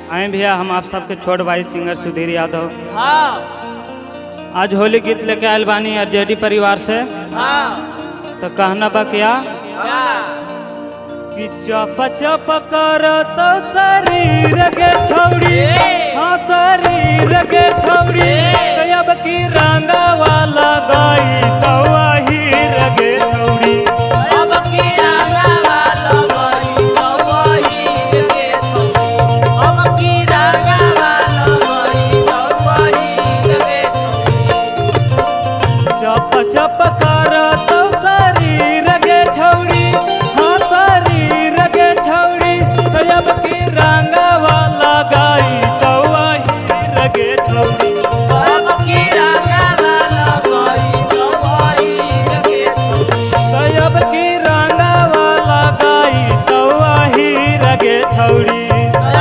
आए भैया, हम आप सबके छोट भाई सिंगर सुधीर यादव। हाँ आज होली गीत लेके आयल बानी आरजेडी परिवार से। हाँ तो कहना बा क्या कि चप चप कर तो शरीर के छौड़ी, हाँ शरीर के छौड़ी, तो अब की रंगा वाला गई तो वही रगे छौड़ी। अब की रंगा वाला गई तो वही रगे छौड़ी। अब की रंगा वाला गई तो वही रगे छौड़ी। चप चप कर तो शरीर के छौड़ी, हाँ शरीर के छौड़ी, तो अब की रंगा वाला गई तो वही रगे छौड़ी। अब की रंगा वाला गई तो वही रगे छौड़ी। तो अब की रंगा वाला गई तो वही रगे छौड़ी।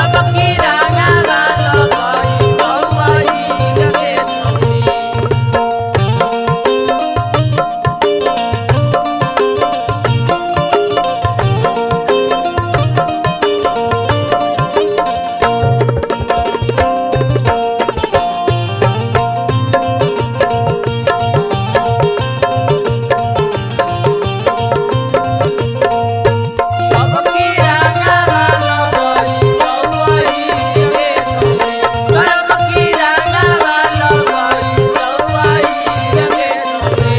अब की रंगा वाला गई तो वही रगे छौड़ी। अब की रंगा वाला गई तो वही रगे छौड़ी। अब की रंगा वाला गई तो वही रगे छौड़ी।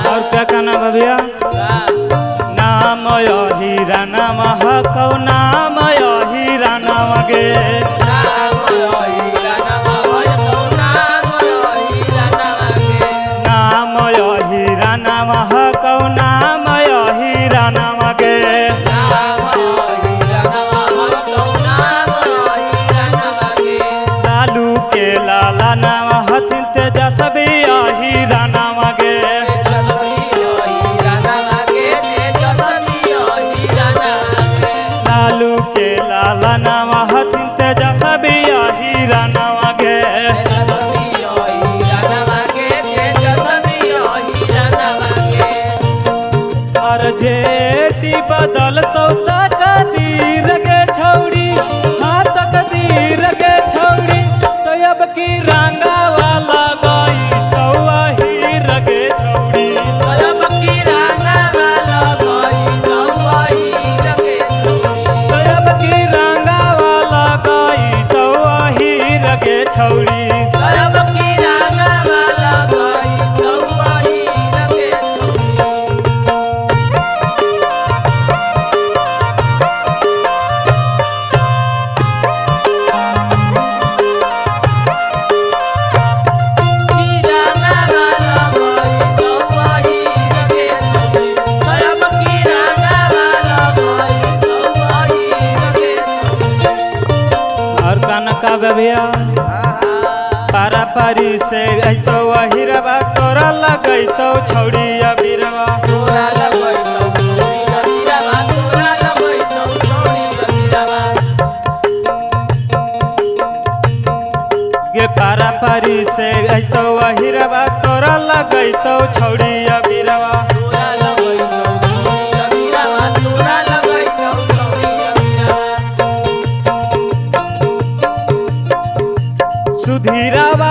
और क्या कहना बा भैया? नाम हीरा नाम हकौ, नाम हीरा नाम गे, नाम हीरा नाम हकौ, नाम हीरा नाम गे। लालू के लाला नाम हथिन तेजस्वी हीरा नाम गे। लालू के लाला नाम हथिन तेजस्वी हीरा नाम गे। और जेठी बदल तो तकदीर के छौड़ी, हाँ तकदीर के छौड़ी, तो अब की रंगा वाला गई तो वही रगे छौड़ी। तो अब की रंगा वाला गई तो वही रगे छौड़ी। और काना का भैया? पारा पारी से तो वही रवा, तोरा लगई तो छौड़ी अबीरवा। गे पारा पारी से तो वही रवा, तोरा लगई तो छौड़ी अबीरवा। सुधीरावा